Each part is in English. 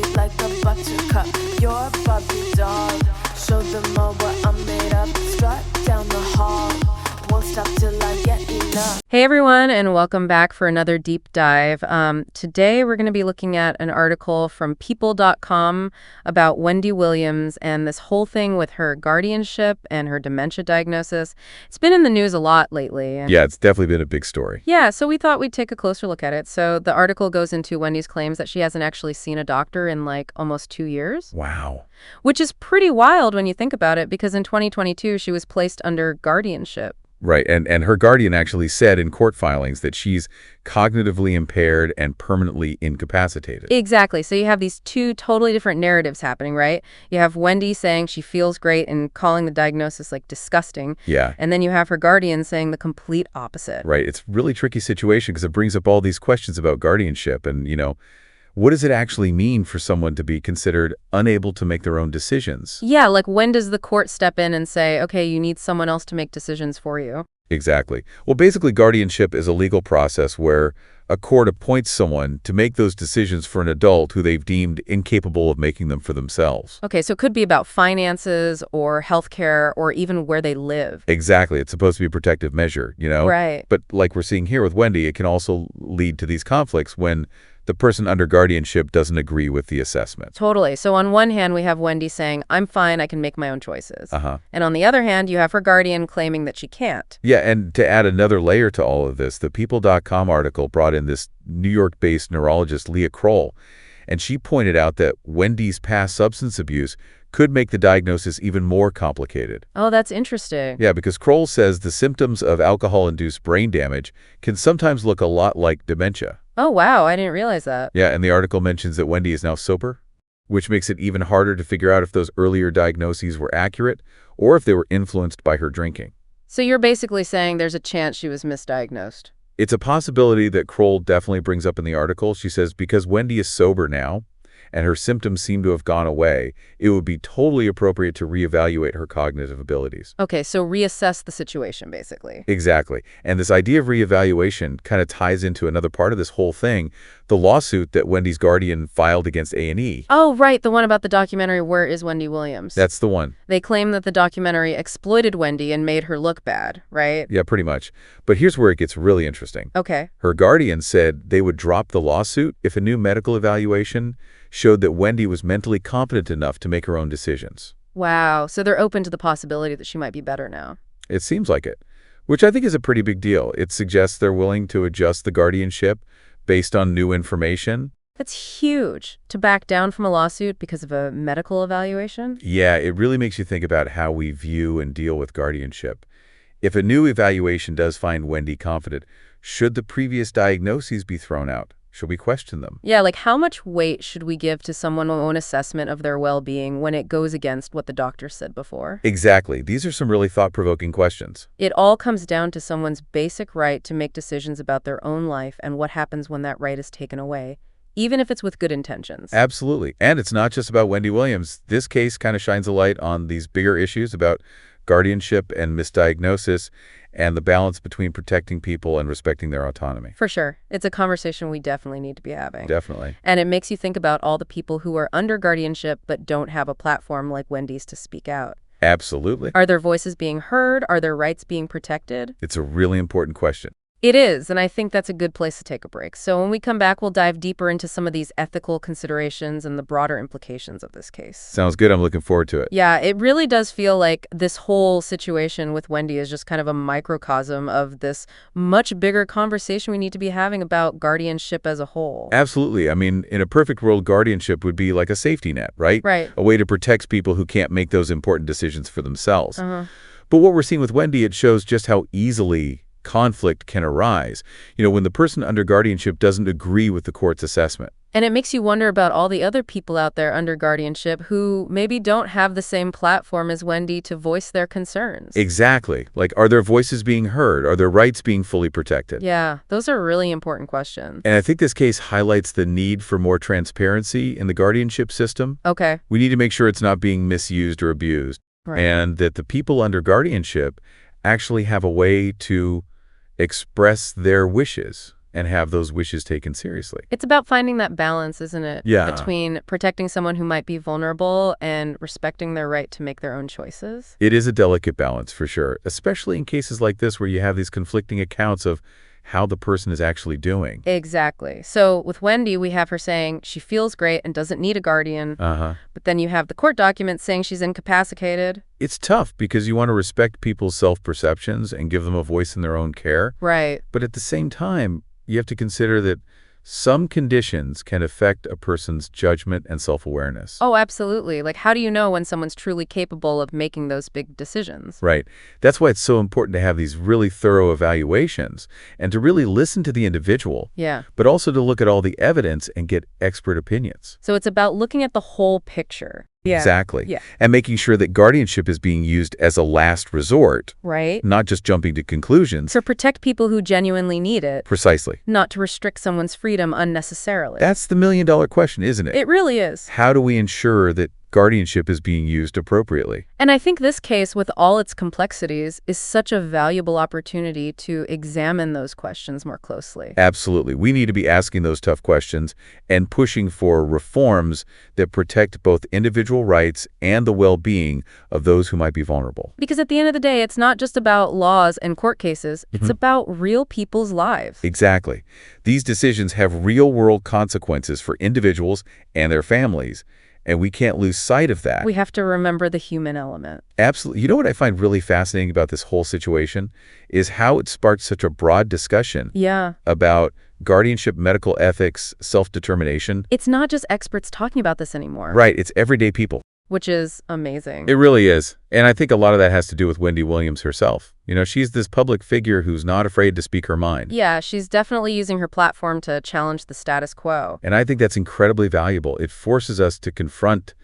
sweet like a buttercup. You're a Barbie doll. Show them all what I'm made of. Strut down the hall. Won't stop till I get enough. Hey everyone, and welcome back for another deep dive. Today we're going to be looking at an article from people.com about Wendy Williams and this whole thing with her guardianship and her dementia diagnosis. It's been in the news a lot lately. Yeah, it's definitely been a big story. Yeah, so we thought we'd take a closer look at it. So the article goes into Wendy's claims that she hasn't actually seen a doctor in like almost 2 years. Wow. Which is pretty wild when you think about it, because in 2022 she was placed under guardianship. Right, and her guardian actually said in court filings that she's cognitively impaired and permanently incapacitated. Exactly. So you have these two totally different narratives happening, right? You have Wendy saying she feels great and calling the diagnosis like disgusting. Yeah. And then you have her guardian saying the complete opposite. Right, it's a really tricky situation because it brings up all these questions about guardianship and, what does it actually mean for someone to be considered unable to make their own decisions? Yeah, like when does the court step in and say, okay, you need someone else to make decisions for you? Exactly. Well, basically, guardianship is a legal process where a court appoints someone to make those decisions for an adult who they've deemed incapable of making them for themselves. Okay, so it could be about finances or healthcare or even where they live. Exactly. It's supposed to be a protective measure, Right. But like we're seeing here with Wendy, it can also lead to these conflicts when the person under guardianship doesn't agree with the assessment. Totally. So on one hand, we have Wendy saying, I'm fine, I can make my own choices. Uh-huh. And on the other hand, you have her guardian claiming that she can't. Yeah, and to add another layer to all of this, the People.com article brought in this New York-based neurologist, Leah Kroll, and she pointed out that Wendy's past substance abuse could make the diagnosis even more complicated. Oh, that's interesting. Yeah, because Kroll says the symptoms of alcohol-induced brain damage can sometimes look a lot like dementia. Oh, wow, I didn't realize that. Yeah, and the article mentions that Wendy is now sober, which makes it even harder to figure out if those earlier diagnoses were accurate or if they were influenced by her drinking. So you're basically saying there's a chance she was misdiagnosed. It's a possibility that Kroll definitely brings up in the article. She says because Wendy is sober now and her symptoms seem to have gone away, it would be totally appropriate to reevaluate her cognitive abilities. Okay, so reassess the situation, basically. Exactly. And this idea of reevaluation kind of ties into another part of this whole thing, the lawsuit that Wendy's guardian filed against A&E. Oh, right, the one about the documentary Where is Wendy Williams? That's the one. They claim that the documentary exploited Wendy and made her look bad, right? Yeah, pretty much. But here's where it gets really interesting. Okay. Her guardian said they would drop the lawsuit if a new medical evaluation showed that Wendy was mentally competent enough to make her own decisions. Wow, so they're open to the possibility that she might be better now. It seems like it, which I think is a pretty big deal. It suggests they're willing to adjust the guardianship based on new information. That's huge. To back down from a lawsuit because of a medical evaluation? Yeah, it really makes you think about how we view and deal with guardianship. If a new evaluation does find Wendy competent, should the previous diagnoses be thrown out? Should we question them? Yeah, like how much weight should we give to someone's own assessment of their well-being when it goes against what the doctor said before? Exactly. These are some really thought-provoking questions. It all comes down to someone's basic right to make decisions about their own life and what happens when that right is taken away, even if it's with good intentions. Absolutely. And it's not just about Wendy Williams. This case kind of shines a light on these bigger issues about guardianship and misdiagnosis and the balance between protecting people and respecting their autonomy. For sure. It's a conversation we definitely need to be having. Definitely. And it makes you think about all the people who are under guardianship but don't have a platform like Wendy's to speak out. Absolutely. Are their voices being heard? Are their rights being protected? It's a really important question. It is, and I think that's a good place to take a break. So when we come back, we'll dive deeper into some of these ethical considerations and the broader implications of this case. Sounds good. I'm looking forward to it. Yeah, it really does feel like this whole situation with Wendy is just kind of a microcosm of this much bigger conversation we need to be having about guardianship as a whole. Absolutely. I mean, in a perfect world, guardianship would be like a safety net, right? Right. A way to protect people who can't make those important decisions for themselves. Uh-huh. But what we're seeing with Wendy, it shows just how easily conflict can arise, when the person under guardianship doesn't agree with the court's assessment. And it makes you wonder about all the other people out there under guardianship who maybe don't have the same platform as Wendy to voice their concerns. Exactly. Like, are their voices being heard? Are their rights being fully protected? Yeah, those are really important questions. And I think this case highlights the need for more transparency in the guardianship system. Okay. We need to make sure it's not being misused or abused, Right. and that the people under guardianship actually have a way to express their wishes. and have those wishes taken seriously. It's about finding that balance, isn't it? Yeah. Between protecting someone who might be vulnerable and respecting their right to make their own choices. It is a delicate balance for sure, especially in cases like this where you have these conflicting accounts of how the person is actually doing. Exactly. So with Wendy, we have her saying she feels great and doesn't need a guardian. But then you have the court documents saying she's incapacitated. It's tough because you want to respect people's self-perceptions and give them a voice in their own care. Right. But at the same time, you have to consider that some conditions can affect a person's judgment and self-awareness. Oh, absolutely. Like, how do you know when someone's truly capable of making those big decisions? Right. That's why it's so important to have these really thorough evaluations and to really listen to the individual. Yeah. But also to look at all the evidence and get expert opinions. So it's about looking at the whole picture. Yeah. Exactly. Yeah. And making sure that guardianship is being used as a last resort, Right. not just jumping to conclusions. To protect people who genuinely need it. Precisely. Not to restrict someone's freedom unnecessarily. That's the million-dollar question, isn't it? It really is. How do we ensure that guardianship is being used appropriately? And I think this case, with all its complexities, is such a valuable opportunity to examine those questions more closely. Absolutely. We need to be asking those tough questions and pushing for reforms that protect both individual rights and the well-being of those who might be vulnerable. Because at the end of the day, it's not just about laws and court cases. It's about real people's lives. Exactly. These decisions have real-world consequences for individuals and their families, and we can't lose sight of that. We have to remember the human element. Absolutely. You know what I find really fascinating about this whole situation is how it sparked such a broad discussion about guardianship, medical ethics, self-determination. It's not just experts talking about this anymore. Right. It's everyday people. Which is amazing. It really is. And I think a lot of that has to do with Wendy Williams herself. You know, she's this public figure who's not afraid to speak her mind. Yeah, she's definitely using her platform to challenge the status quo. And I think that's incredibly valuable. It forces us to confront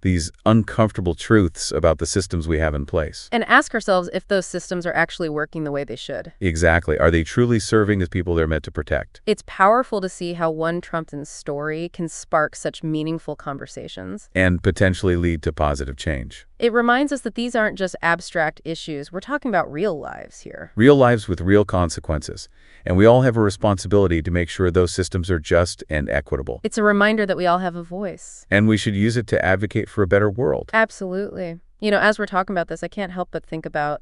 these uncomfortable truths about the systems we have in place. And ask ourselves if those systems are actually working the way they should. Exactly. Are they truly serving the people they're meant to protect? It's powerful to see how one Trumpton's story can spark such meaningful conversations. And potentially lead to positive change. It reminds us that these aren't just abstract issues. We're talking about real lives here. Real lives with real consequences. And we all have a responsibility to make sure those systems are just and equitable. It's a reminder that we all have a voice. And we should use it to advocate for a better world. Absolutely. You know, as we're talking about this, I can't help but think about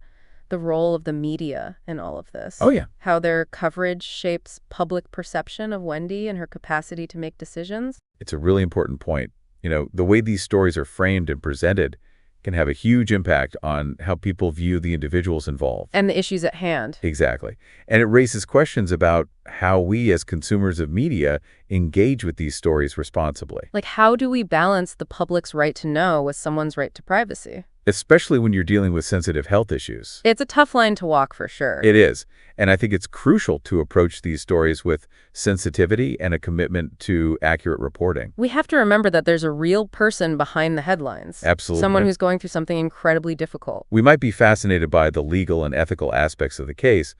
the role of the media in all of this. Oh, yeah. How their coverage shapes public perception of Wendy and her capacity to make decisions. It's a really important point. You know, the way these stories are framed and presented can have a huge impact on how people view the individuals involved. And the issues at hand. Exactly. And it raises questions about how we as consumers of media engage with these stories responsibly. Like, how do we balance the public's right to know with someone's right to privacy? Especially when you're dealing with sensitive health issues. It's a tough line to walk, for sure. It is. And I think it's crucial to approach these stories with sensitivity and a commitment to accurate reporting. We have to remember that there's a real person behind the headlines. Absolutely. Someone who's going through something incredibly difficult. We might be fascinated by the legal and ethical aspects of the case,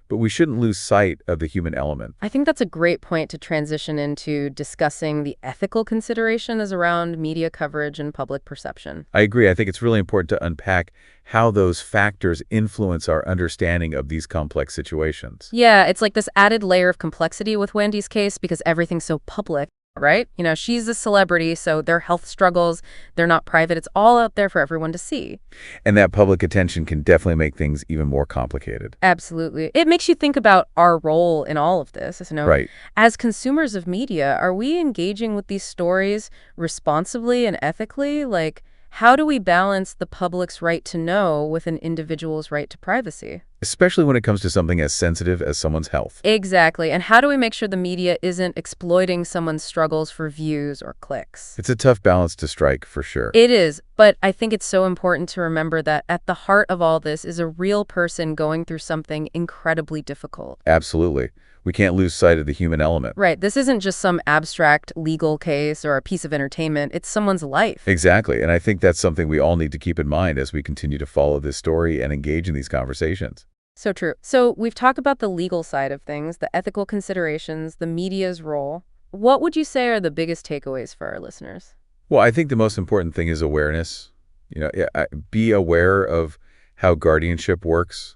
but we shouldn't lose sight of the human element. I think that's a great point to transition into discussing the ethical considerations around media coverage and public perception. I agree. I think it's really important to unpack how those factors influence our understanding of these complex situations. Yeah, it's like this added layer of complexity with Wendy's case because everything's so public. Right? You know, she's a celebrity, so their health struggles, they're not private. It's all out there for everyone to see. And that public attention can definitely make things even more complicated. Absolutely. It makes you think about our role in all of this. You know, Right. As consumers of media, are we engaging with these stories responsibly and ethically? Like, how do we balance the public's right to know with an individual's right to privacy? Especially when it comes to something as sensitive as someone's health. Exactly. And how do we make sure the media isn't exploiting someone's struggles for views or clicks? It's a tough balance to strike, for sure. It is, but I think it's so important to remember that at the heart of all this is a real person going through something incredibly difficult. Absolutely. We can't lose sight of the human element. Right. This isn't just some abstract legal case or a piece of entertainment. It's someone's life. Exactly. And I think that's something we all need to keep in mind as we continue to follow this story and engage in these conversations. So true. So we've talked about the legal side of things, the ethical considerations, the media's role. What would you say are the biggest takeaways for our listeners? Well, I think the most important thing is awareness. You know, be aware of how guardianship works,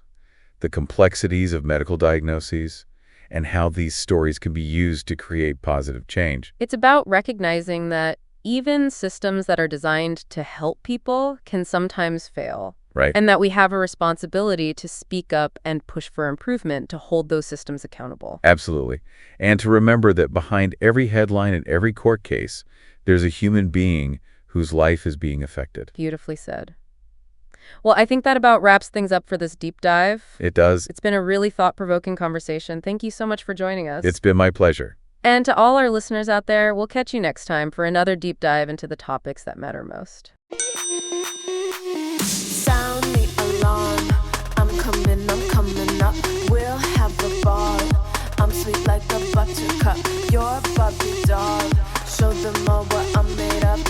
the complexities of medical diagnoses, and how these stories can be used to create positive change. It's about recognizing that even systems that are designed to help people can sometimes fail. Right. And that we have a responsibility to speak up and push for improvement to hold those systems accountable. Absolutely. And to remember that behind every headline and every court case, there's a human being whose life is being affected. Beautifully said. Well, I think that about wraps things up for this deep dive. It does. It's been a really thought-provoking conversation. Thank you so much for joining us. It's been my pleasure. And to all our listeners out there, we'll catch you next time for another deep dive into the topics that matter most. Sound the alarm. I'm coming up. We'll have a ball. I'm sweet like a buttercup. You're Barbie doll. Show them all what I'm made up.